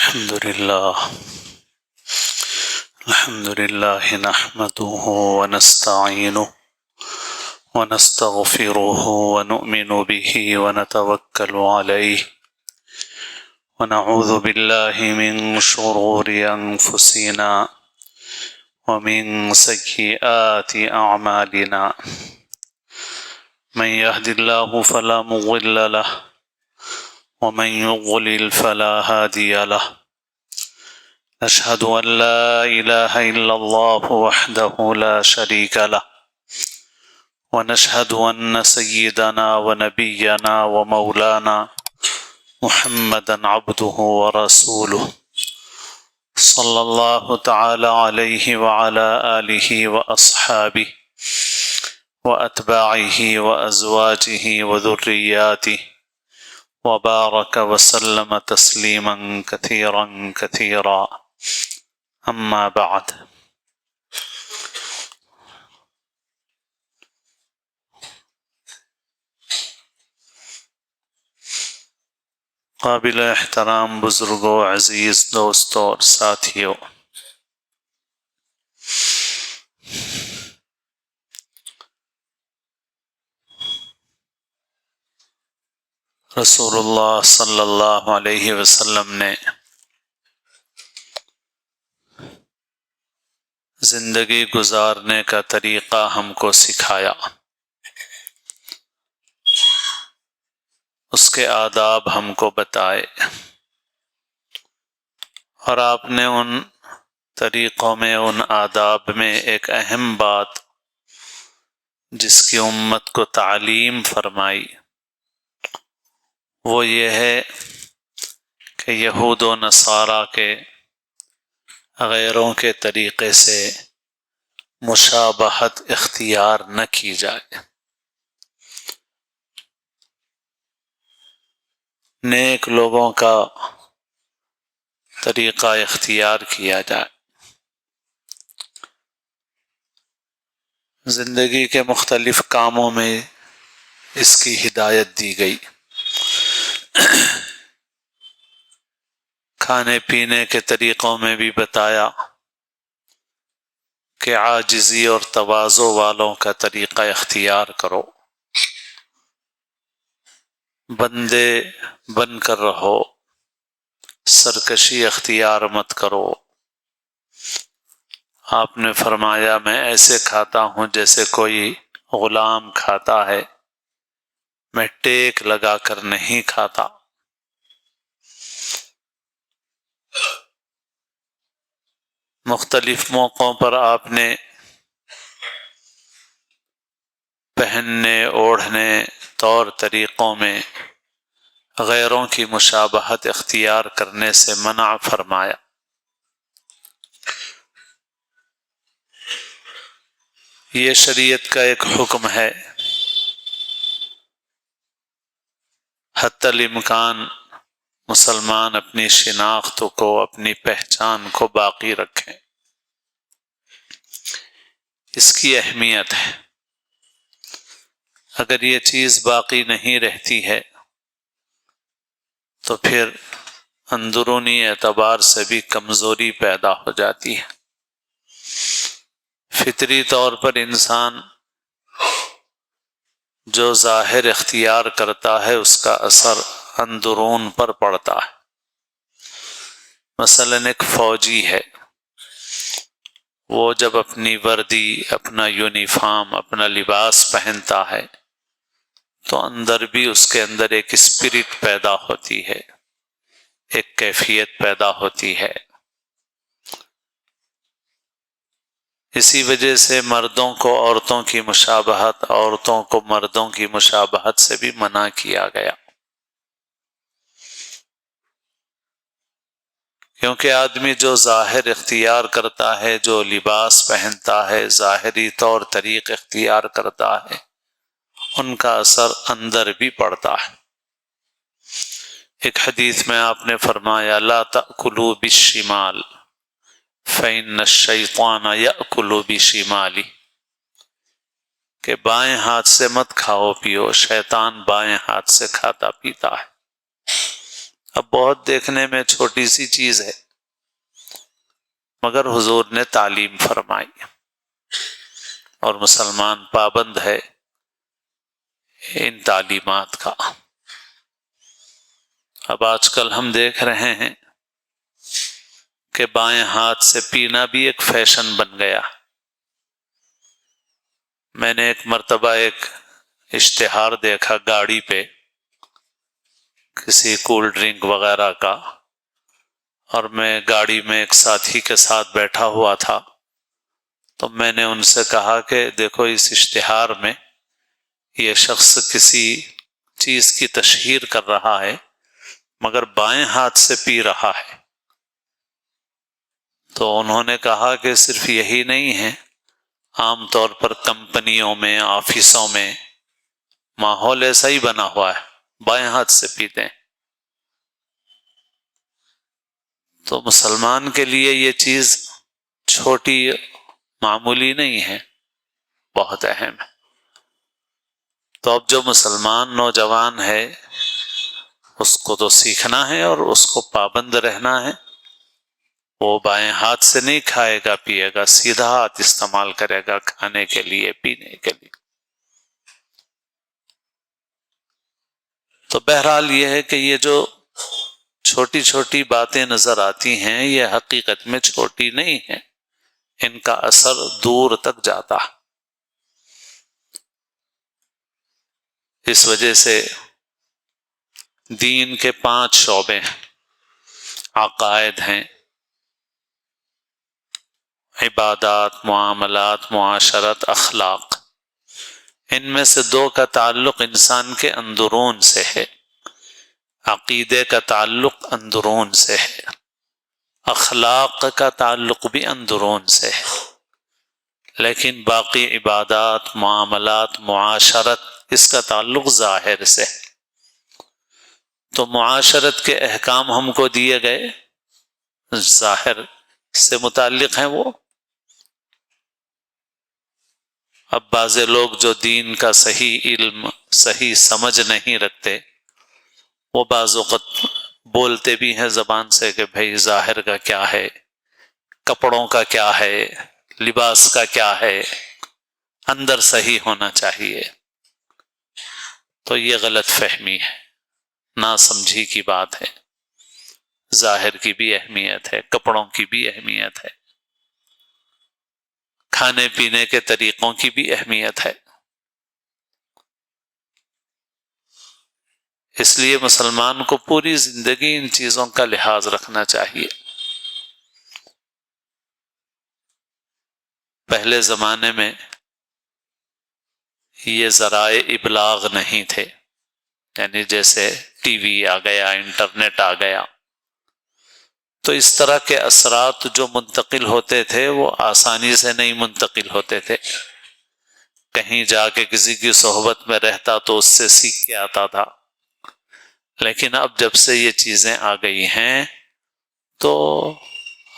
الحمد لله نحمده ونستعينه ونستغفره ونؤمن به ونتوكل عليه ونعوذ بالله من شرور أنفسنا ومن سيئات أعمالنا من يهد الله فلا مضل له ومن يضلل فلا هادي له نشهد أن لا إله إلا الله وحده لا شريك له ونشهد أن سيدنا ونبينا ومولانا محمدا عبده ورسوله صلى الله تعالى عليه وعلى آله وأصحابه وأتباعه وأزواجه وذرياته وبارك وسلم تسليما كثيرا كثيرا أما بعد قابل احترام بزرگوں، عزیز دوستوں اور ساتھیوں، رسول اللہ صلی اللہ علیہ وسلم نے زندگی گزارنے کا طریقہ ہم کو سکھایا، اس کے آداب ہم کو بتائے، اور آپ نے ان طریقوں میں، ان آداب میں ایک اہم بات جس کی امت کو تعلیم فرمائی، وہ یہ ہے کہ یہود و نصارہ کے غیروں کے طریقے سے مشابہت اختیار نہ کی جائے، نیک لوگوں کا طریقہ اختیار کیا جائے۔ زندگی کے مختلف کاموں میں اس کی ہدایت دی گئی، کھانے پینے کے طریقوں میں بھی بتایا کہ عاجزی اور تواضع والوں کا طریقہ اختیار کرو، بندے بن کر رہو، سرکشی اختیار مت کرو۔ آپ نے فرمایا میں ایسے کھاتا ہوں جیسے کوئی غلام کھاتا ہے، میں ٹیک لگا کر نہیں کھاتا۔ مختلف موقعوں پر آپ نے پہننے اوڑھنے طور طریقوں میں غیروں کی مشابہت اختیار کرنے سے منع فرمایا۔ یہ شریعت کا ایک حکم ہے، حتی الامکان مسلمان اپنی شناخت کو، اپنی پہچان کو باقی رکھیں، اس کی اہمیت ہے۔ اگر یہ چیز باقی نہیں رہتی ہے تو پھر اندرونی اعتبار سے بھی کمزوری پیدا ہو جاتی ہے۔ فطری طور پر انسان جو ظاہر اختیار کرتا ہے اس کا اثر اندرون پر پڑتا ہے۔ مثلا ایک فوجی ہے، وہ جب اپنی وردی، اپنا یونیفارم، اپنا لباس پہنتا ہے تو اندر بھی اس کے اندر ایک اسپرٹ پیدا ہوتی ہے، ایک کیفیت پیدا ہوتی ہے۔ اسی وجہ سے مردوں کو عورتوں کی مشابہت، عورتوں کو مردوں کی مشابہت سے بھی منع کیا گیا، کیونکہ آدمی جو ظاہر اختیار کرتا ہے، جو لباس پہنتا ہے، ظاہری طور طریق اختیار کرتا ہے، ان کا اثر اندر بھی پڑتا ہے۔ ایک حدیث میں آپ نے فرمایا لا تأکلوا بالشمال فإن الشیطان یأکل بشمالہ، کہ بائیں ہاتھ سے مت کھاؤ پیو، شیطان بائیں ہاتھ سے کھاتا پیتا ہے۔ اب بہت دیکھنے میں چھوٹی سی چیز ہے، مگر حضور نے تعلیم فرمائی اور مسلمان پابند ہے ان تعلیمات کا۔ اب آج کل ہم دیکھ رہے ہیں کہ بائیں ہاتھ سے پینا بھی ایک فیشن بن گیا۔ میں نے ایک مرتبہ ایک اشتہار دیکھا گاڑی پہ کسی کول ڈرنک وغیرہ کا، اور میں گاڑی میں ایک ساتھی کے ساتھ بیٹھا ہوا تھا، تو میں نے ان سے کہا کہ دیکھو اس اشتہار میں یہ شخص کسی چیز کی تشہیر کر رہا ہے مگر بائیں ہاتھ سے پی رہا ہے۔ تو انہوں نے کہا کہ صرف یہی نہیں ہے، عام طور پر کمپنیوں میں، آفسوں میں ماحول ایسا ہی بنا ہوا ہے، بائیں ہاتھ سے پیتے ہیں۔ تو مسلمان کے لیے یہ چیز چھوٹی معمولی نہیں ہے، بہت اہم ہے۔ تو اب جو مسلمان نوجوان ہے اس کو تو سیکھنا ہے اور اس کو پابند رہنا ہے، وہ بائیں ہاتھ سے نہیں کھائے گا پیے گا، سیدھا ہاتھ استعمال کرے گا کھانے کے لیے، پینے کے لیے۔ تو بہرحال یہ ہے کہ یہ جو چھوٹی چھوٹی باتیں نظر آتی ہیں یہ حقیقت میں چھوٹی نہیں ہیں، ان کا اثر دور تک جاتا ہے۔ اس وجہ سے دین کے 5 شعبے ہیں، عقائد ہیں، عبادات، معاملات، معاشرت، اخلاق۔ ان میں سے 2 کا تعلق انسان کے اندرون سے ہے، عقیدے کا تعلق اندرون سے ہے، اخلاق کا تعلق بھی اندرون سے ہے، لیکن باقی عبادات، معاملات، معاشرت، اس کا تعلق ظاہر سے ہے۔ تو معاشرت کے احکام ہم کو دیے گئے ظاہر سے متعلق ہیں وہ۔ اب بعض لوگ جو دین کا صحیح علم، صحیح سمجھ نہیں رکھتے، وہ بعض وقت بولتے بھی ہیں زبان سے کہ بھئی ظاہر کا کیا ہے، کپڑوں کا کیا ہے، لباس کا کیا ہے، اندر صحیح ہونا چاہیے۔ تو یہ غلط فہمی ہے، ناسمجھی کی بات ہے۔ ظاہر کی بھی اہمیت ہے، کپڑوں کی بھی اہمیت ہے، کھانے پینے کے طریقوں کی بھی اہمیت ہے۔ اس لیے مسلمان کو پوری زندگی ان چیزوں کا لحاظ رکھنا چاہیے۔ پہلے زمانے میں یہ ذرائع ابلاغ نہیں تھے، یعنی جیسے ٹی وی آ گیا، انٹرنیٹ آ گیا، تو اس طرح کے اثرات جو منتقل ہوتے تھے وہ آسانی سے نہیں منتقل ہوتے تھے۔ کہیں جا کے کسی کی صحبت میں رہتا تو اس سے سیکھ کے آتا تھا، لیکن اب جب سے یہ چیزیں آ گئی ہیں تو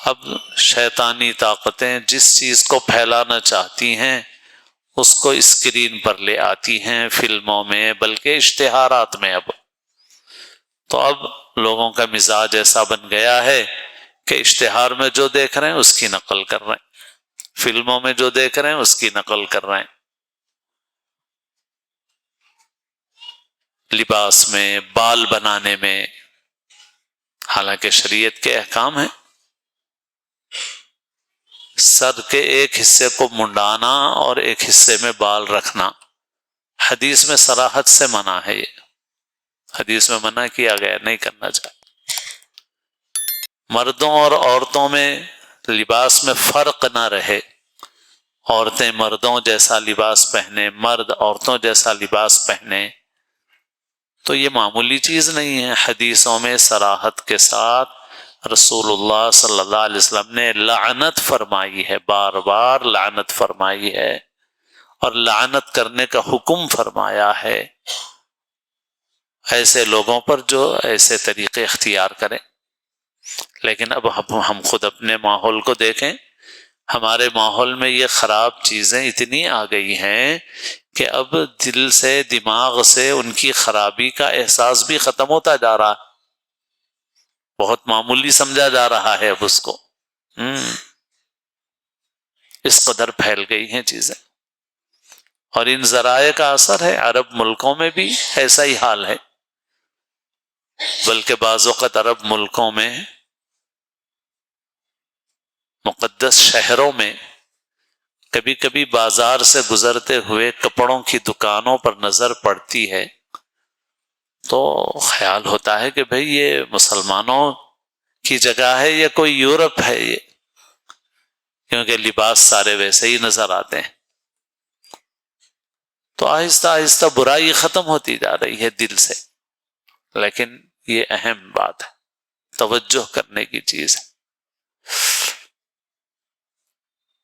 اب شیطانی طاقتیں جس چیز کو پھیلانا چاہتی ہیں اس کو اسکرین پر لے آتی ہیں، فلموں میں، بلکہ اشتہارات میں۔ اب تو اب لوگوں کا مزاج ایسا بن گیا ہے کہ اشتہار میں جو دیکھ رہے ہیں اس کی نقل کر رہے ہیں، فلموں میں جو دیکھ رہے ہیں اس کی نقل کر رہے ہیں، لباس میں، بال بنانے میں، حالانکہ شریعت کے احکام ہیں۔ سر کے ایک حصے کو منڈانا اور ایک حصے میں بال رکھنا حدیث میں صراحت سے منع ہے، یہ حدیث میں منع کیا گیا، نہیں کرنا چاہیے۔ مردوں اور عورتوں میں لباس میں فرق نہ رہے، عورتیں مردوں جیسا لباس پہنے، مرد عورتوں جیسا لباس پہنے، تو یہ معمولی چیز نہیں ہے۔ حدیثوں میں صراحت کے ساتھ رسول اللہ صلی اللہ علیہ وسلم نے لعنت فرمائی ہے، بار بار لعنت فرمائی ہے، اور لعنت کرنے کا حکم فرمایا ہے ایسے لوگوں پر جو ایسے طریقے اختیار کریں۔ لیکن اب ہم خود اپنے ماحول کو دیکھیں، ہمارے ماحول میں یہ خراب چیزیں اتنی آ گئی ہیں کہ اب دل سے، دماغ سے ان کی خرابی کا احساس بھی ختم ہوتا جا رہا ہے۔ بہت معمولی سمجھا جا رہا ہے اب اس کو، اس قدر پھیل گئی ہیں چیزیں۔ اور ان ذرائع کا اثر ہے، عرب ملکوں میں بھی ایسا ہی حال ہے، بلکہ بعض اوقات عرب ملکوں میں مقدس شہروں میں کبھی کبھی بازار سے گزرتے ہوئے کپڑوں کی دکانوں پر نظر پڑتی ہے تو خیال ہوتا ہے کہ بھئی یہ مسلمانوں کی جگہ ہے یا کوئی یورپ ہے یہ، کیونکہ لباس سارے ویسے ہی نظر آتے ہیں۔ تو آہستہ آہستہ برائی ختم ہوتی جا رہی ہے دل سے، لیکن یہ اہم بات ہے، توجہ کرنے کی چیز ہے۔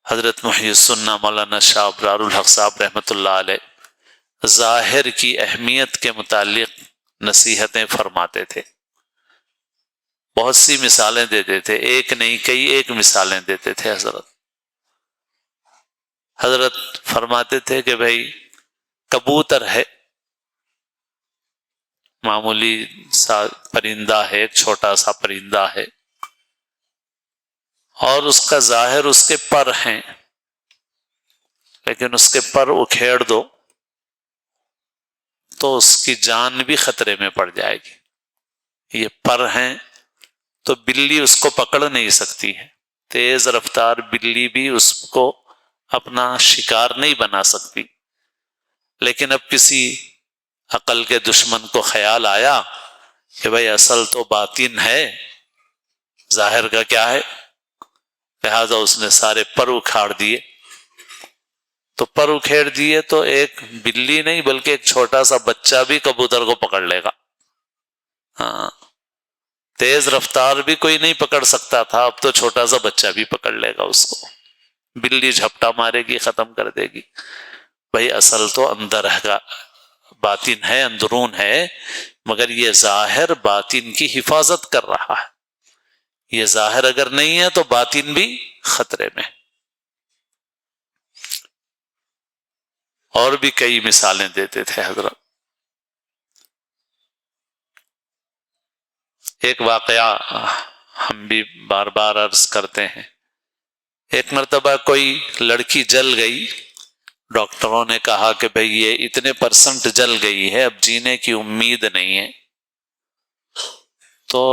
حضرت محی السنہ مولانا شاہ ابرار الحق صاحب رحمۃ اللہ علیہ ظاہر کی اہمیت کے متعلق نصیحتیں فرماتے تھے، بہت سی مثالیں دیتے تھے، ایک نہیں کئی ایک مثالیں دیتے تھے حضرت فرماتے تھے کہ بھائی کبوتر ہے، معمولی سا پرندہ ہے، ایک چھوٹا سا پرندہ ہے، اور اس کا ظاہر اس کے پر ہیں، لیکن اس کے پر اکھیڑ دو تو اس کی جان بھی خطرے میں پڑ جائے گی۔ یہ پر ہیں تو بلی اس کو پکڑ نہیں سکتی ہے، تیز رفتار بلی بھی اس کو اپنا شکار نہیں بنا سکتی، لیکن اب کسی عقل کے دشمن کو خیال آیا کہ بھئی اصل تو باطن ہے، ظاہر کا کیا ہے، لہذا اس نے سارے پر اکھاڑ دیے۔ تو پر اکھیڑ دیے تو ایک بلی نہیں بلکہ ایک چھوٹا سا بچہ بھی کبوتر کو پکڑ لے گا۔ ہاں، تیز رفتار بھی کوئی نہیں پکڑ سکتا تھا، اب تو چھوٹا سا بچہ بھی پکڑ لے گا اس کو، بلی جھپٹا مارے گی، ختم کر دے گی۔ بھئی اصل تو اندر ہے، باطن ہے، اندرون ہے، مگر یہ ظاہر باطن کی حفاظت کر رہا ہے، یہ ظاہر اگر نہیں ہے تو باطن بھی خطرے میں۔ اور بھی کئی مثالیں دیتے تھے حضرت۔ ایک واقعہ ہم بھی بار بار عرض کرتے ہیں، ایک مرتبہ کوئی لڑکی جل گئی، ڈاکٹروں نے کہا کہ بھئی یہ اتنے % جل گئی ہے، اب جینے کی امید نہیں ہے۔ تو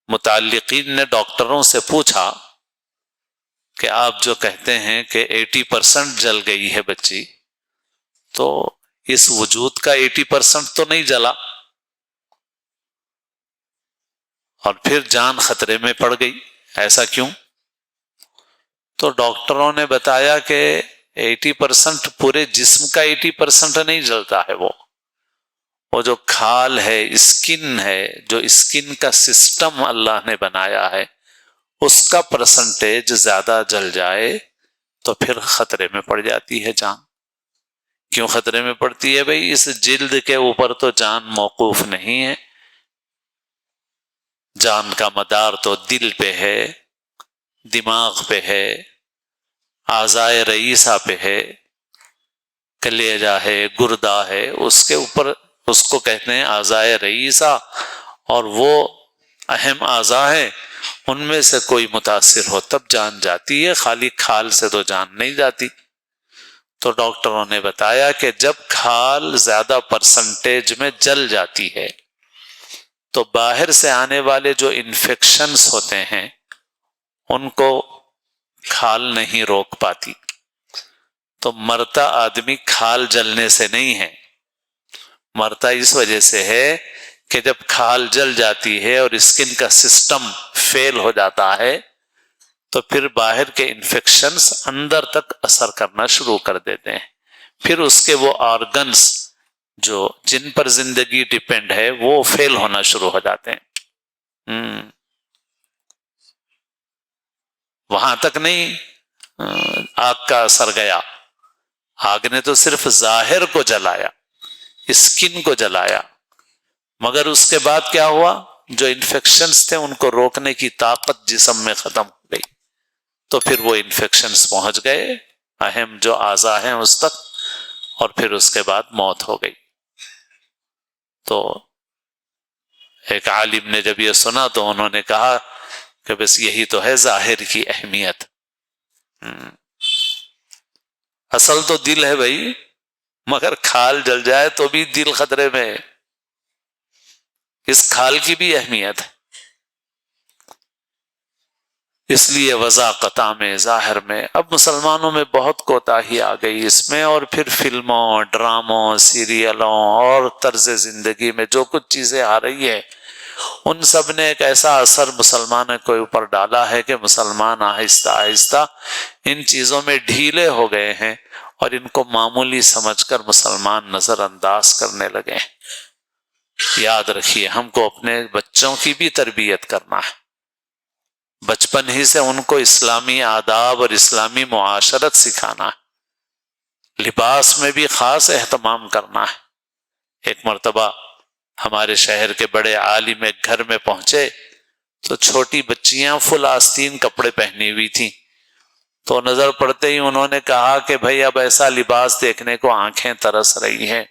متعلقین نے ڈاکٹروں سے پوچھا کہ آپ جو کہتے ہیں کہ 80% جل گئی ہے بچی، تو اس وجود کا 80% تو نہیں جلا، اور پھر جان خطرے میں پڑ گئی، ایسا کیوں؟ تو ڈاکٹروں نے بتایا کہ 80% پورے جسم کا 80% نہیں جلتا ہے، وہ جو کھال ہے، اسکن ہے، جو اسکن کا سسٹم اللہ نے بنایا ہے، اس کا % زیادہ جل جائے تو پھر خطرے میں پڑ جاتی ہے جان۔ کیوں خطرے میں پڑتی ہے؟ بھئی اس جلد کے اوپر تو جان موقوف نہیں ہے، جان کا مدار تو دل پہ ہے، دماغ پہ ہے، اعضائے رئیسہ پہ ہے، کلیجہ ہے، گردہ ہے، اس کے اوپر، اس کو کہتے ہیں اعضائے رئیسہ، اور وہ اہم اعضاء ہیں، ان میں سے کوئی متاثر ہو تب جان جاتی ہے، خالی کھال سے تو جان نہیں جاتی۔ تو ڈاکٹروں نے بتایا کہ جب کھال زیادہ % میں جل جاتی ہے تو باہر سے آنے والے جو انفیکشنز ہوتے ہیں ان کو کھال نہیں روک پاتی۔ تو مرتا آدمی کھال جلنے سے نہیں ہے، مرتا اس وجہ سے ہے کہ جب کھال جل جاتی ہے اور اسکن کا سسٹم فیل ہو جاتا ہے تو پھر باہر کے انفیکشنز اندر تک اثر کرنا شروع کر دیتے ہیں، پھر اس کے وہ آرگنز جو جن پر زندگی ڈیپینڈ ہے وہ فیل ہونا شروع ہو جاتے ہیں۔ وہاں تک نہیں آگ کا اثر گیا، آگ نے تو صرف ظاہر کو جلایا، اسکن کو جلایا، مگر اس کے بعد کیا ہوا؟ جو انفیکشنز تھے ان کو روکنے کی طاقت جسم میں ختم ہو گئی، تو پھر وہ انفیکشنز پہنچ گئے اہم جو اعضاء ہیں اس تک، اور پھر اس کے بعد موت ہو گئی۔ تو ایک عالم نے جب یہ سنا تو انہوں نے کہا کہ بس یہی تو ہے ظاہر کی اہمیت، اصل تو دل ہے بھائی، مگر کھال جل جائے تو بھی دل خطرے میں ہے، اس کھال کی بھی اہمیت ہے۔ اس لیے وضاقتہ میں ظاہر میں اب مسلمانوں میں بہت کوتاہی آ گئی اس میں، اور پھر فلموں، ڈراموں، سیریلوں اور طرز زندگی میں جو کچھ چیزیں آ رہی ہیں ان سب نے ایک ایسا اثر مسلمانوں کے اوپر ڈالا ہے کہ مسلمان آہستہ آہستہ ان چیزوں میں ڈھیلے ہو گئے ہیں اور ان کو معمولی سمجھ کر مسلمان نظر انداز کرنے لگے ہیں۔ یاد رکھیے ہم کو اپنے بچوں کی بھی تربیت کرنا ہے، بچپن ہی سے ان کو اسلامی آداب اور اسلامی معاشرت سکھانا ہے، لباس میں بھی خاص اہتمام کرنا ہے۔ ایک مرتبہ ہمارے شہر کے بڑے عالم ایک گھر میں پہنچے تو چھوٹی بچیاں فل آستین کپڑے پہنی ہوئی تھیں، تو نظر پڑتے ہی انہوں نے کہا کہ بھئی اب ایسا لباس دیکھنے کو آنکھیں ترس رہی ہیں،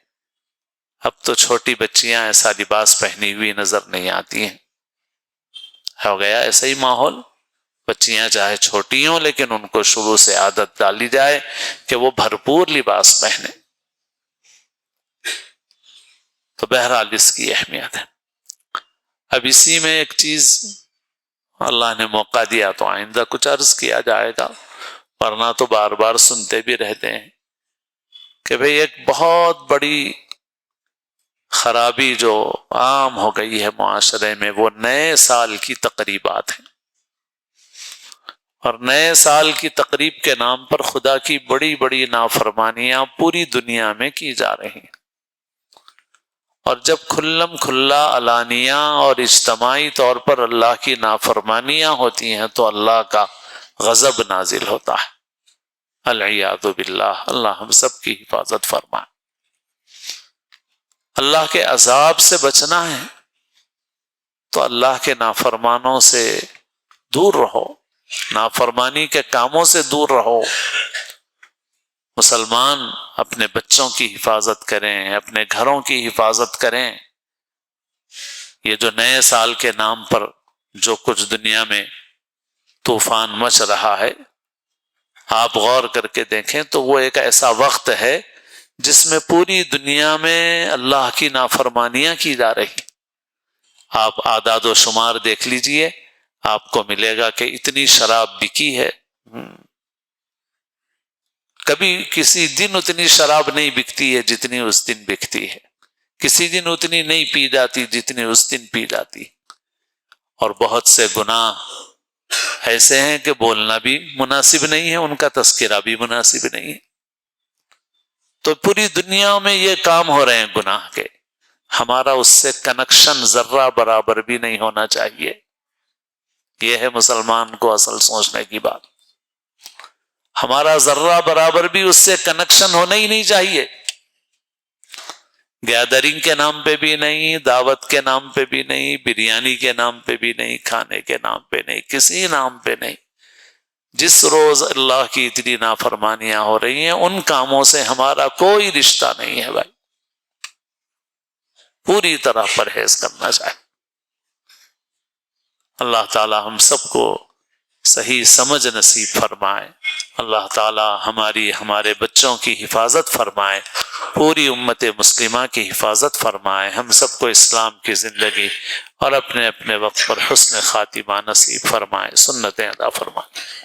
اب تو چھوٹی بچیاں ایسا لباس پہنی ہوئی نظر نہیں آتی ہیں۔ ہو گیا ایسا ہی ماحول، بچیاں چاہے چھوٹی ہوں لیکن ان کو شروع سے عادت ڈالی جائے کہ وہ بھرپور لباس پہنے۔ تو بہرحال اس کی اہمیت ہے۔ اب اسی میں ایک چیز اللہ نے موقع دیا تو آئندہ کچھ عرض کیا جائے گا، ورنہ تو بار بار سنتے بھی رہتے ہیں کہ بھئی ایک بہت بڑی خرابی جو عام ہو گئی ہے معاشرے میں وہ نئے سال کی تقریبات ہیں، اور نئے سال کی تقریب کے نام پر خدا کی بڑی بڑی نافرمانیاں پوری دنیا میں کی جا رہی ہیں، اور جب کھلم کھلا علانیہ اور اجتماعی طور پر اللہ کی نافرمانیاں ہوتی ہیں تو اللہ کا غضب نازل ہوتا ہے، العیاذ باللہ۔ اللہ ہم سب کی حفاظت فرمائے۔ اللہ کے عذاب سے بچنا ہے تو اللہ کے نافرمانوں سے دور رہو، نافرمانی کے کاموں سے دور رہو۔ مسلمان اپنے بچوں کی حفاظت کریں، اپنے گھروں کی حفاظت کریں۔ یہ جو نئے سال کے نام پر جو کچھ دنیا میں طوفان مچ رہا ہے، آپ غور کر کے دیکھیں تو وہ ایک ایسا وقت ہے جس میں پوری دنیا میں اللہ کی نافرمانیاں کی جا رہی۔ آپ اعداد و شمار دیکھ لیجئے، آپ کو ملے گا کہ اتنی شراب بکی ہے، کبھی کسی دن اتنی شراب نہیں بکتی ہے جتنی اس دن بکتی ہے، کسی دن اتنی نہیں پی جاتی جتنی اس دن پی جاتی، اور بہت سے گناہ ایسے ہیں کہ بولنا بھی مناسب نہیں ہے، ان کا تذکرہ بھی مناسب نہیں ہے۔ تو پوری دنیا میں یہ کام ہو رہے ہیں گناہ کے، ہمارا اس سے کنیکشن ذرہ برابر بھی نہیں ہونا چاہیے۔ یہ ہے مسلمان کو اصل سوچنے کی بات، ہمارا ذرہ برابر بھی اس سے کنیکشن ہونا ہی نہیں چاہیے۔ گیدرنگ کے نام پہ بھی نہیں، دعوت کے نام پہ بھی نہیں، بریانی کے نام پہ بھی نہیں، کھانے کے نام پہ نہیں، کسی نام پہ نہیں۔ جس روز اللہ کی اتنی نافرمانیاں ہو رہی ہیں ان کاموں سے ہمارا کوئی رشتہ نہیں ہے بھائی، پوری طرح پرہیز کرنا چاہیے۔ اللہ تعالی ہم سب کو صحیح سمجھ نصیب فرمائے، اللہ تعالی ہمارے بچوں کی حفاظت فرمائے، پوری امت مسلمہ کی حفاظت فرمائے، ہم سب کو اسلام کی زندگی اور اپنے اپنے وقت پر حسن خاتمہ نصیب فرمائے، سنتیں ادا فرمائے۔